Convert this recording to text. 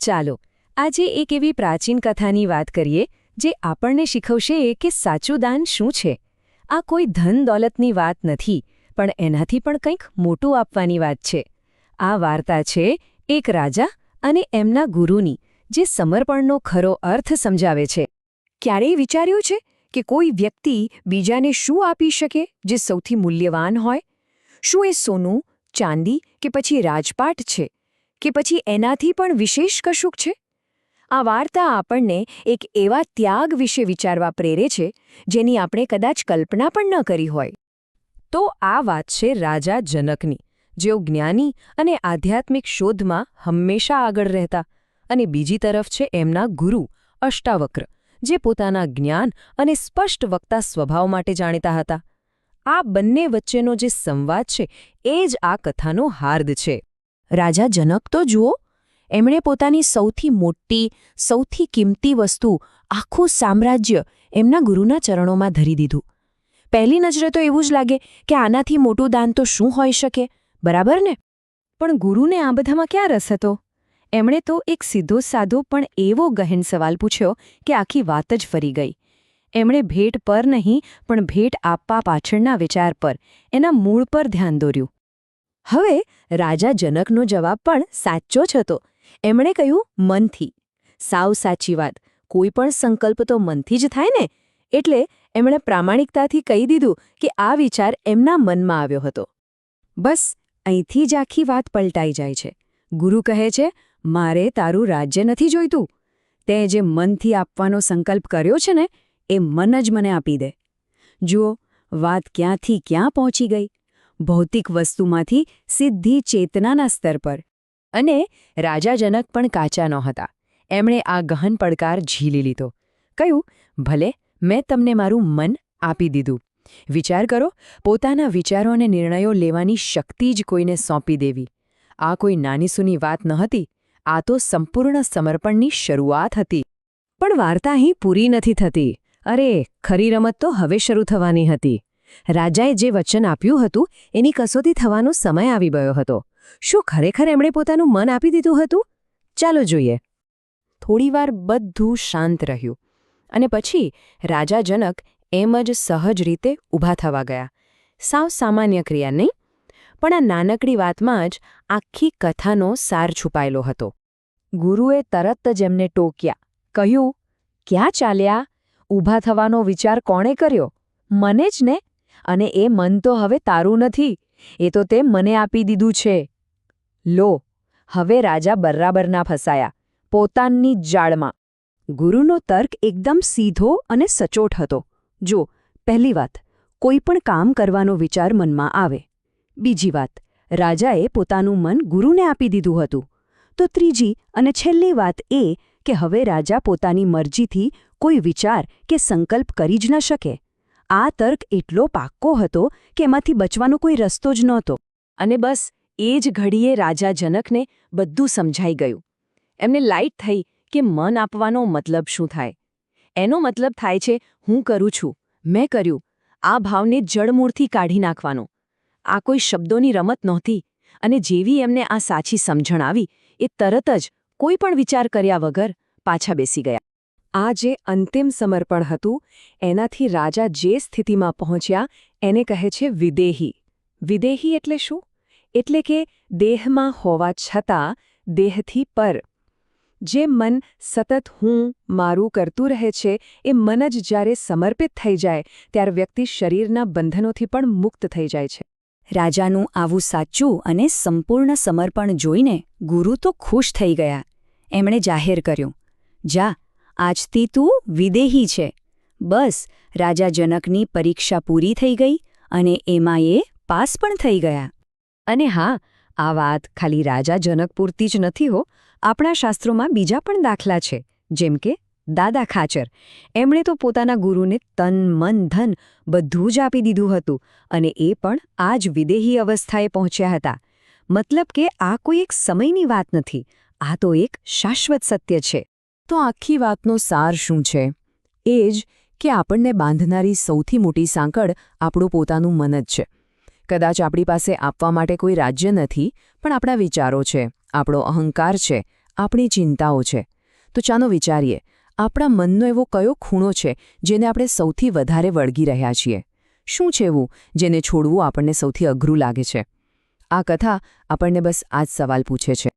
ચાલો આજે એક એવી પ્રાચીન કથાની વાત કરીએ જે આપણને શીખવશે કે સાચું દાન શું છે. આ કોઈ ધન દોલતની વાત નથી, પણ એનાથી પણ કંઈક મોટું આપવાની વાત છે. આ વાર્તા છે એક રાજા અને એમના ગુરુની, જે સમર્પણનો ખરો અર્થ સમજાવે છે. ક્યારેય વિચાર્યું છે કે કોઈ વ્યક્તિ બીજાને શું આપી શકે જે સૌથી મૂલ્યવાન હોય? શું એ સોનું, ચાંદી કે પછી રાજપાટ છે, કે પછી એનાથી પણ વિશેષ કશુંક છે? આ વાર્તા આપણને એક એવા ત્યાગ વિશે વિચારવા પ્રેરે છે જેની આપણે કદાચ કલ્પના પણ ન કરી હોય. તો આ વાત છે રાજા જનકની, જેઓ જ્ઞાની અને આધ્યાત્મિક શોધમાં હંમેશા આગળ રહેતા, અને બીજી તરફ છે એમના ગુરુ અષ્ટાવક્ર, જે પોતાના જ્ઞાન અને સ્પષ્ટ વક્તા સ્વભાવ માટે જાણીતા હતા. આ બંને વચ્ચેનો જે સંવાદ છે એ જ આ કથાનો હાર્દ છે. રાજા જનક તો જુઓ, એમણે પોતાની સૌથી મોટી, સૌથી કિંમતી વસ્તુ, આખું સામ્રાજ્ય એમના ગુરુના ચરણોમાં ધરી દીધું. પહેલી નજરે તો એવું જ લાગે કે આનાથી મોટું દાન તો શું હોઈ શકે, બરાબર ને? પણ ગુરુને આ બધામાં ક્યાં રસ હતો? એમણે તો એક સીધો સાધો પણ એવો ગહેન સવાલ પૂછ્યો કે આખી વાત જ ફરી ગઈ. એમણે ભેટ પર નહીં, પણ ભેટ આપવા પાછળના વિચાર પર, એના મૂળ પર ધ્યાન દોર્યું. હવે રાજા જનકનો જવાબ પણ સાચો જ હતો. એમણે કહ્યું, મનથી. સાવ સાચી વાત. કોઈ પણ સંકલ્પ તો મનથી જ થાય ને. એટલે એમણે પ્રામાણિકતાથી કહી દીધું કે આ વિચાર એમના મનમાં આવ્યો હતો. બસ અહીંથી જ આખી વાત પલટાઈ જાય છે. ગુરુ કહે છે, મારે તારું રાજ્ય નથી જોઈતું. તે જે મનથી આપવાનો સંકલ્પ કર્યો છે ને, એ મન જ મને આપી દે. જુઓ, વાત ક્યાંથી ક્યાં પહોંચી ગઈ. ભૌતિક વસ્તુમાંથી સીધી ચેતનાના સ્તર પર. અને રાજા જનક પણ કાચા નહોતા. એમણે આ ગહન પડકાર ઝીલી લીધો. કહ્યું, ભલે, મેં તમને મારું મન આપી દીધું. વિચાર કરો, પોતાના વિચારો અને નિર્ણયો લેવાની શક્તિ જ કોઈને સોંપી દેવી. આ કોઈ નાનીસૂની વાત નહોતી. આ તો સંપૂર્ણ સમર્પણની શરૂઆત હતી. પણ વાર્તા અહીં પૂરી નથી થતી. અરે, ખરી રમત તો હવે શરૂ થવાની હતી. રાજાએ જે વચન આપ્યું હતું એની કસોટી થવાનો સમય આવી ગયો હતો. શું ખરેખર એમણે પોતાનું મન આપી દીધું હતું? ચાલો જોઈએ. થોડીવાર બધું શાંત રહ્યું, અને પછી રાજા જનક એમ જ સહજ રીતે ઊભા થવા ગયા. સાવ સામાન્ય ક્રિયા નહીં, પણ આ નાનકડી વાતમાં જ આખી કથાનો સાર છુપાયેલો હતો. ગુરુએ તરત જ એમને ટોક્યા. કહ્યું, ક્યાં ચાલ્યા? ઊભા થવાનો વિચાર કોણે કર્યો? મને જ ને. અને એ મન તો હવે તારું નથી, એ તો તે મને આપી દીધું છે. લો, હવે રાજા બરાબર ના ફસાયા, પોતાની જ જાળમાં. ગુરુનો તર્ક એકદમ સીધો અને સચોટ હતો. જો, પહેલી વાત, કોઈ પણ કામ કરવાનો વિચાર મનમાં આવે. બીજી વાત, રાજાએ પોતાનું મન ગુરુને આપી દીધું હતું. તો ત્રીજી અને છેલ્લી વાત એ કે હવે રાજા પોતાની મરજીથી કોઈ વિચાર કે સંકલ્પ કરી જ ન શકે. આ તર્ક એટલો પાક્કો હતો કે એમાંથી બચવાનો કોઈ રસ્તો જ નહોતો. અને બસ એ જ ઘડીએ રાજા જનકને બધું સમજાઈ ગયું. એમને લાઇટ થઈ કે મન આપવાનો મતલબ શું થાય. એનો મતલબ થાય છે, હું કરું છું, મેં કર્યું. આ ભાવને જડમૂળથી કાઢી નાખવાનો. આ કોઈ શબ્દોની રમત નહોતી. અને જેવી એમને આ સાચી સમજણ આવી, એ તરત જ કોઈ પણ વિચાર કર્યા વગર પાછા બેસી ગયા. આ જે અંતિમ સમર્પણ હતું, એનાથી રાજા જે સ્થિતિમાં પહોંચ્યા એને કહે છે વિદેહી. વિદેહી એટલે શું? એટલે કે દેહમાં હોવા છતાં દેહથી પર. જે મન સતત હું, મારું કરતું રહે છે, એ મન જ જ્યારે સમર્પિત થઈ જાય ત્યારે વ્યક્તિ શરીરના બંધનોથી પણ મુક્ત થઈ જાય છે. રાજાનું આવું સાચું અને સંપૂર્ણ સમર્પણ જોઈને ગુરુ તો ખુશ થઈ ગયા. એમણે જાહેર કર્યું, જા, આજથી તું વિદેહી છે. બસ રાજા જનકની પરીક્ષા પૂરી થઈ ગઈ, અને એમાં એ પાસ પણ થઈ ગયા. અને હા, આ વાત ખાલી રાજા જનક પૂરતી જ નથી હો. આપણા શાસ્ત્રોમાં બીજા પણ દાખલા છે, જેમ કે દાદા ખાચર. એમણે તો પોતાના ગુરુને તન, મન, ધન બધું જ આપી દીધું હતું, અને એ પણ આ જ વિદેહી અવસ્થાએ પહોંચ્યા હતા. મતલબ કે આ કોઈ એક સમયની વાત નથી, આ તો એક શાશ્વત સત્ય છે. તો આખી વાતનો સાર શું છે? એ જ કે આપણને બાંધનારી સૌથી મોટી સાંકળ આપણું પોતાનું મન જ છે. કદાચ આપણી પાસે આપવા માટે કોઈ રાજ્ય નથી, પણ આપણા વિચારો છે, આપણો અહંકાર છે, આપણી ચિંતાઓ છે. તો ચાલો વિચારીએ, આપણા મનનો એવો કયો ખૂણો છે જેને આપણે સૌથી વધારે વળગી રહ્યા છીએ? શું છે એવું જેને છોડવું આપણને સૌથી અઘરું લાગે છે? આ કથા આપણને બસ આ જ સવાલ પૂછે છે.